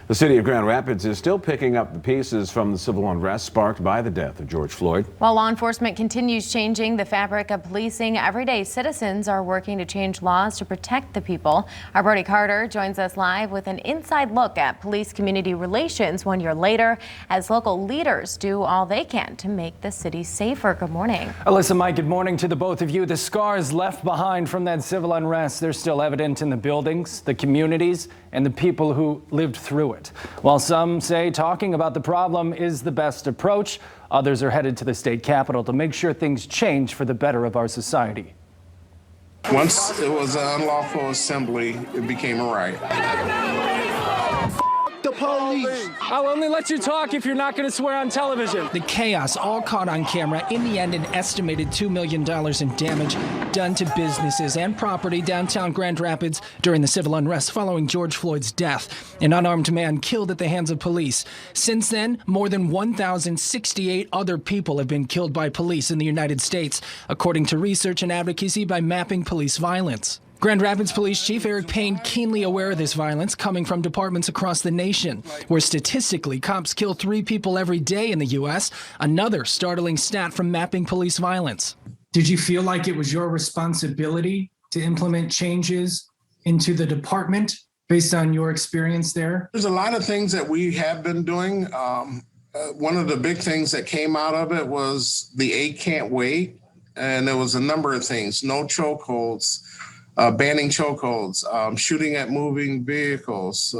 The city of Grand Rapids is still picking up the pieces from the civil unrest sparked by the death of George Floyd. While law enforcement continues changing the fabric of policing, everyday citizens are working to change laws to protect the people. Our Brody Carter joins us live with an inside look at police-community relations 1 year later as local leaders do all they can to make the city safer. Good morning. Alyssa, Mike, good morning to the both of you. The scars left behind from that civil unrest, they're still evident in the buildings, the communities, and the people who lived through it. While some say talking about the problem is the best approach, others are headed to the state capitol to make sure things change for the better of our society. Once it was an unlawful assembly, it became a riot. The police. I'll only let you talk if you're not going to swear on television. The chaos all caught on camera. In the end, an estimated $2 million in damage done to businesses and property downtown Grand Rapids during the civil unrest following George Floyd's death. An unarmed man killed at the hands of police. Since then, more than 1,068 other people have been killed by police in the United States, according to research and advocacy by Mapping Police Violence. Grand Rapids Police Chief Eric Payne keenly aware of this violence coming from departments across the nation, where statistically cops kill 3 people every day in the U.S., another startling stat from Mapping Police Violence. Did you feel like it was your responsibility to implement changes into the department based on your experience there? There's a lot of things that we have been doing. One of the big things that came out of it was the 8 can't wait, and there was a number of things. No chokeholds. Banning chokeholds, shooting at moving vehicles,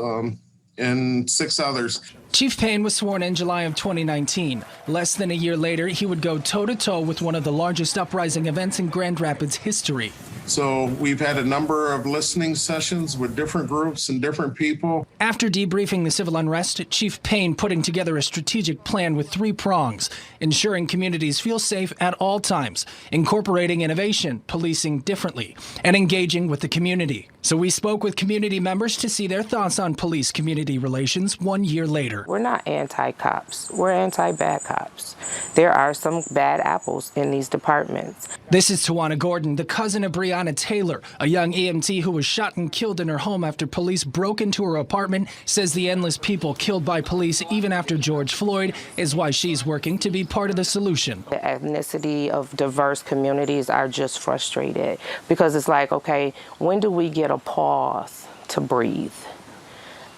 and 6 others. Chief Payne was sworn in July of 2019. Less than a year later, he would go toe-to-toe with one of the largest uprising events in Grand Rapids history. So we've had a number of listening sessions with different groups and different people. After debriefing the civil unrest, Chief Payne putting together a strategic plan with 3 prongs: ensuring communities feel safe at all times, incorporating innovation, policing differently, and engaging with the community. So we spoke with community members to see their thoughts on police-community relations 1 year later. We're not anti-cops. We're anti-bad cops. There are some bad apples in these departments. This is Tawana Gordon, the cousin of Breonna Taylor, a young EMT who was shot and killed in her home after police broke into her apartment, says the endless people killed by police even after George Floyd is why she's working to be part of the solution. The ethnicity of diverse communities are just frustrated because it's like, okay, when do we get a pause to breathe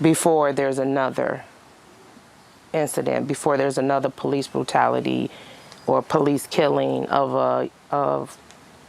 before there's another incident, before there's another police brutality or police killing of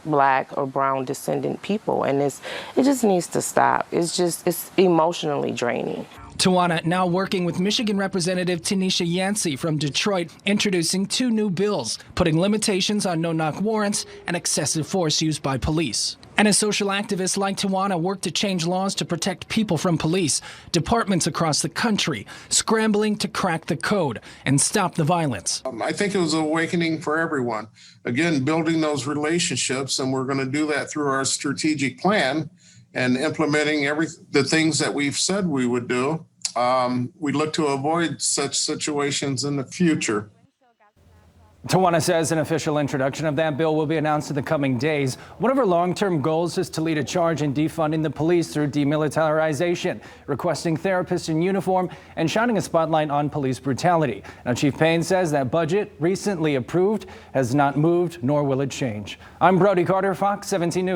Black or brown descendant people? And it just needs to stop. It's emotionally draining. Tawana now working with Michigan Representative Tanisha Yancey from Detroit, introducing 2 new bills, putting limitations on no-knock warrants and excessive force used by police. And as social activists like Tawana work to change laws to protect people from police, departments across the country scrambling to crack the code and stop the violence. I think it was an awakening for everyone. Again, building those relationships, and we're going to do that through our strategic plan and implementing the things that we've said we would do. We look to avoid such situations in the future. Tawana says an official introduction of that bill will be announced in the coming days. One of her long-term goals is to lead a charge in defunding the police through demilitarization, requesting therapists in uniform, and shining a spotlight on police brutality. Now, Chief Payne says that budget recently approved has not moved, nor will it change. I'm Brody Carter, Fox 17 News.